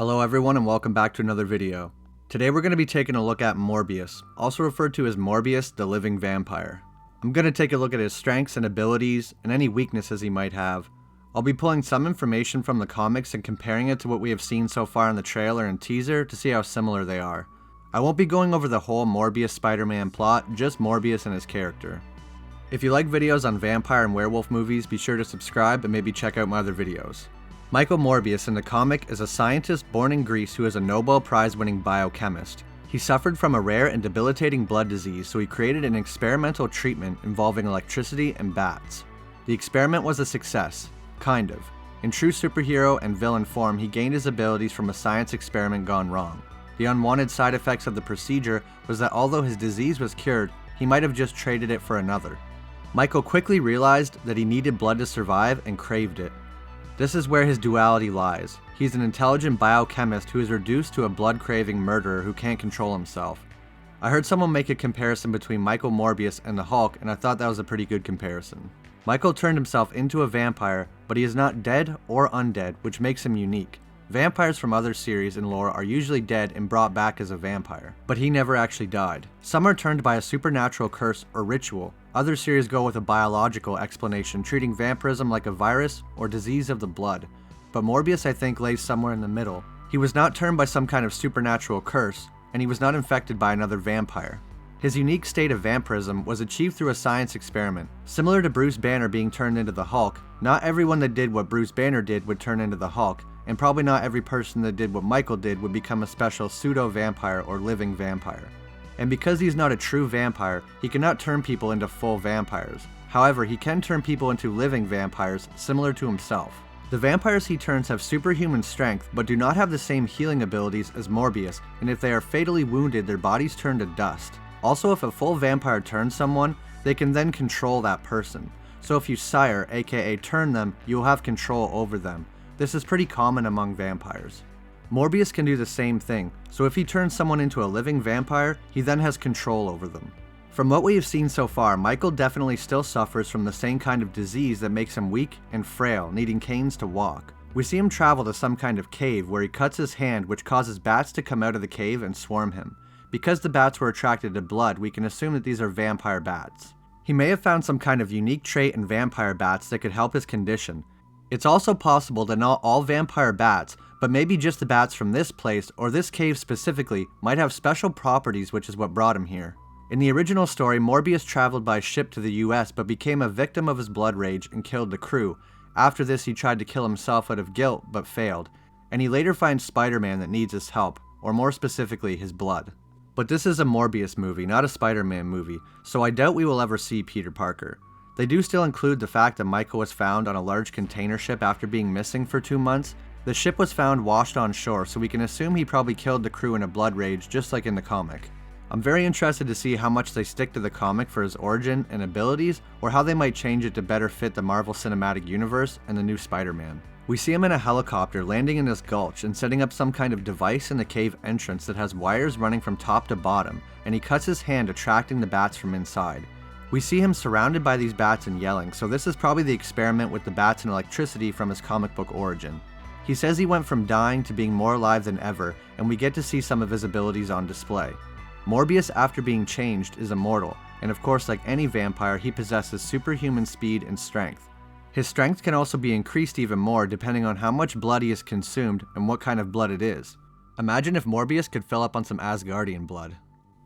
Hello everyone and welcome back to another video. Today we're going to be taking a look at Morbius, also referred to as Morbius the Living Vampire. I'm going to take a look at his strengths and abilities and any weaknesses he might have. I'll be pulling some information from the comics and comparing it to what we have seen so far in the trailer and teaser to see how similar they are. I won't be going over the whole Morbius Spider-Man plot, just Morbius and his character. If you like videos on vampire and werewolf movies, be sure to subscribe and maybe check out my other videos. Michael Morbius in the comic is a scientist born in Greece who is a Nobel Prize-winning biochemist. He suffered from a rare and debilitating blood disease, so he created an experimental treatment involving electricity and bats. The experiment was a success, kind of. In true superhero and villain form, he gained his abilities from a science experiment gone wrong. The unwanted side effects of the procedure was that although his disease was cured, he might have just traded it for another. Michael quickly realized that he needed blood to survive and craved it. This is where his duality lies. He's an intelligent biochemist who is reduced to a blood-craving murderer who can't control himself. I heard someone make a comparison between Michael Morbius and the Hulk, and I thought that was a pretty good comparison. Michael turned himself into a vampire, but he is not dead or undead, which makes him unique. Vampires from other series and lore are usually dead and brought back as a vampire, but he never actually died. Some are turned by a supernatural curse or ritual. Other series go with a biological explanation, treating vampirism like a virus or disease of the blood. But Morbius, I think, lays somewhere in the middle. He was not turned by some kind of supernatural curse, and he was not infected by another vampire. His unique state of vampirism was achieved through a science experiment. Similar to Bruce Banner being turned into the Hulk, not everyone that did what Bruce Banner did would turn into the Hulk, and probably not every person that did what Michael did would become a special pseudo-vampire or living vampire. And because he's not a true vampire, he cannot turn people into full vampires. However, he can turn people into living vampires, similar to himself. The vampires he turns have superhuman strength, but do not have the same healing abilities as Morbius, and if they are fatally wounded, their bodies turn to dust. Also, if a full vampire turns someone, they can then control that person. So if you sire, aka turn them, you will have control over them. This is pretty common among vampires. Morbius can do the same thing, so if he turns someone into a living vampire, he then has control over them. From what we have seen so far, Michael definitely still suffers from the same kind of disease that makes him weak and frail, needing canes to walk. We see him travel to some kind of cave where he cuts his hand, which causes bats to come out of the cave and swarm him. Because the bats were attracted to blood, we can assume that these are vampire bats. He may have found some kind of unique trait in vampire bats that could help his condition. It's also possible that not all vampire bats, but maybe just the bats from this place or this cave specifically, might have special properties, which is what brought him here. In the original story, Morbius traveled by ship to the US but became a victim of his blood rage and killed the crew. After this, he tried to kill himself out of guilt but failed, and he later finds Spider-Man that needs his help, or more specifically, his blood. But this is a Morbius movie, not a Spider-Man movie, so I doubt we will ever see Peter Parker. They do still include the fact that Michael was found on a large container ship after being missing for 2 months. The ship was found washed on shore, so we can assume he probably killed the crew in a blood rage, just like in the comic. I'm very interested to see how much they stick to the comic for his origin and abilities, or how they might change it to better fit the Marvel Cinematic Universe and the new Spider-Man. We see him in a helicopter landing in this gulch and setting up some kind of device in the cave entrance that has wires running from top to bottom, and he cuts his hand, attracting the bats from inside. We see him surrounded by these bats and yelling, so this is probably the experiment with the bats and electricity from his comic book origin. He says he went from dying to being more alive than ever, and we get to see some of his abilities on display. Morbius, after being changed, is immortal, and of course, like any vampire, he possesses superhuman speed and strength. His strength can also be increased even more depending on how much blood he has consumed and what kind of blood it is. Imagine if Morbius could fill up on some Asgardian blood.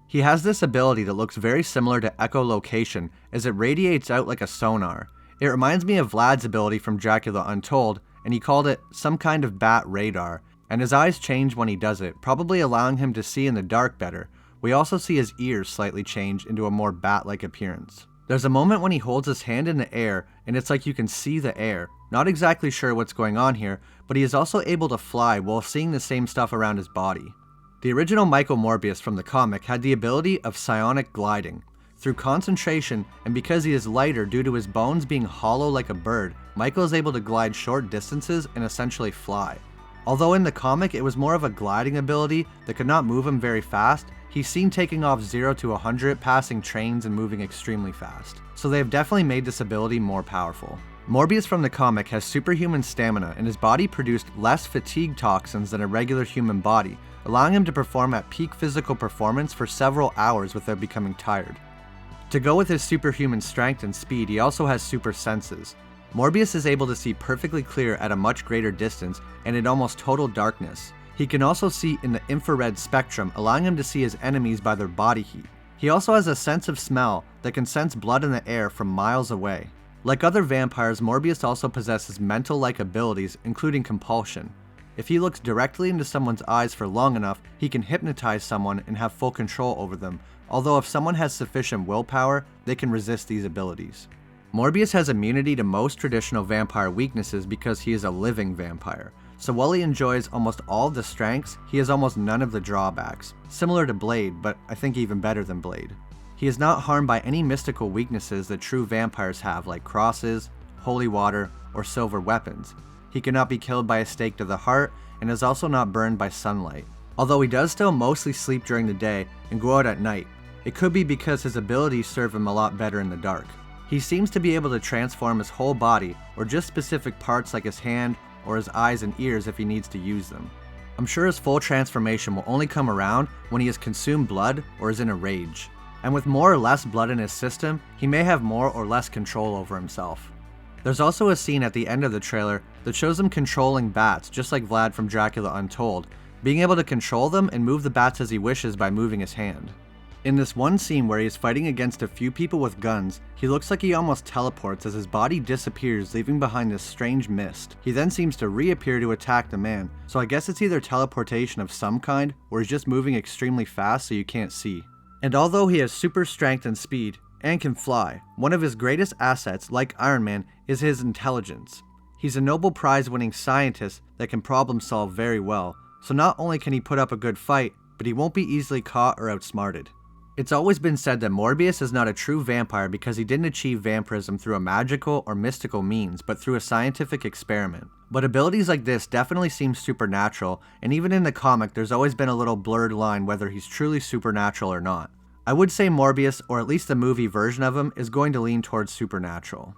He has this ability that looks very similar to echolocation, as it radiates out like a sonar. It reminds me of Vlad's ability from Dracula Untold, and he called it some kind of bat radar, and his eyes change when he does it, probably allowing him to see in the dark better. We also see his ears slightly change into a more bat-like appearance. There's a moment when he holds his hand in the air, and it's like you can see the air. Not exactly sure what's going on here, but he is also able to fly while seeing the same stuff around his body. The original Michael Morbius from the comic had the ability of psionic gliding. Through concentration, and because he is lighter due to his bones being hollow like a bird, Michael is able to glide short distances and essentially fly. Although in the comic it was more of a gliding ability that could not move him very fast, he's seen taking off 0 to 100, passing trains and moving extremely fast. So they have definitely made this ability more powerful. Morbius from the comic has superhuman stamina, and his body produced less fatigue toxins than a regular human body, allowing him to perform at peak physical performance for several hours without becoming tired. To go with his superhuman strength and speed, he also has super senses. Morbius is able to see perfectly clear at a much greater distance and in almost total darkness. He can also see in the infrared spectrum, allowing him to see his enemies by their body heat. He also has a sense of smell that can sense blood in the air from miles away. Like other vampires, Morbius also possesses mental-like abilities, including compulsion. If he looks directly into someone's eyes for long enough, he can hypnotize someone and have full control over them, although if someone has sufficient willpower, they can resist these abilities. Morbius has immunity to most traditional vampire weaknesses because he is a living vampire. So while he enjoys almost all of the strengths, he has almost none of the drawbacks, similar to Blade, but I think even better than Blade. He is not harmed by any mystical weaknesses that true vampires have, like crosses, holy water, or silver weapons. He cannot be killed by a stake to the heart, and is also not burned by sunlight. Although he does still mostly sleep during the day and go out at night, it could be because his abilities serve him a lot better in the dark. He seems to be able to transform his whole body, or just specific parts like his hand, or his eyes and ears if he needs to use them. I'm sure his full transformation will only come around when he has consumed blood or is in a rage. And with more or less blood in his system, he may have more or less control over himself. There's also a scene at the end of the trailer that shows him controlling bats, just like Vlad from Dracula Untold, being able to control them and move the bats as he wishes by moving his hand. In this one scene where he is fighting against a few people with guns, he looks like he almost teleports as his body disappears, leaving behind this strange mist. He then seems to reappear to attack the man, so I guess it's either teleportation of some kind, or he's just moving extremely fast so you can't see. And although he has super strength and speed, and can fly, one of his greatest assets, like Iron Man, is his intelligence. He's a Nobel Prize winning scientist that can problem solve very well, so not only can he put up a good fight, but he won't be easily caught or outsmarted. It's always been said that Morbius is not a true vampire because he didn't achieve vampirism through a magical or mystical means, but through a scientific experiment. But abilities like this definitely seem supernatural, and even in the comic there's always been a little blurred line whether he's truly supernatural or not. I would say Morbius, or at least the movie version of him, is going to lean towards supernatural.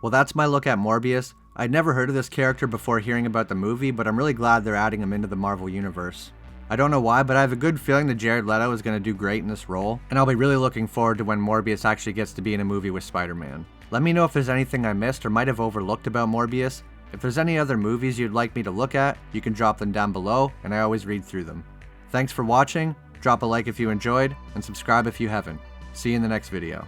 Well, that's my look at Morbius. I'd never heard of this character before hearing about the movie, but I'm really glad they're adding him into the Marvel Universe. I don't know why, but I have a good feeling that Jared Leto is going to do great in this role, and I'll be really looking forward to when Morbius actually gets to be in a movie with Spider-Man. Let me know if there's anything I missed or might have overlooked about Morbius. If there's any other movies you'd like me to look at, you can drop them down below, and I always read through them. Thanks for watching, drop a like if you enjoyed, and subscribe if you haven't. See you in the next video.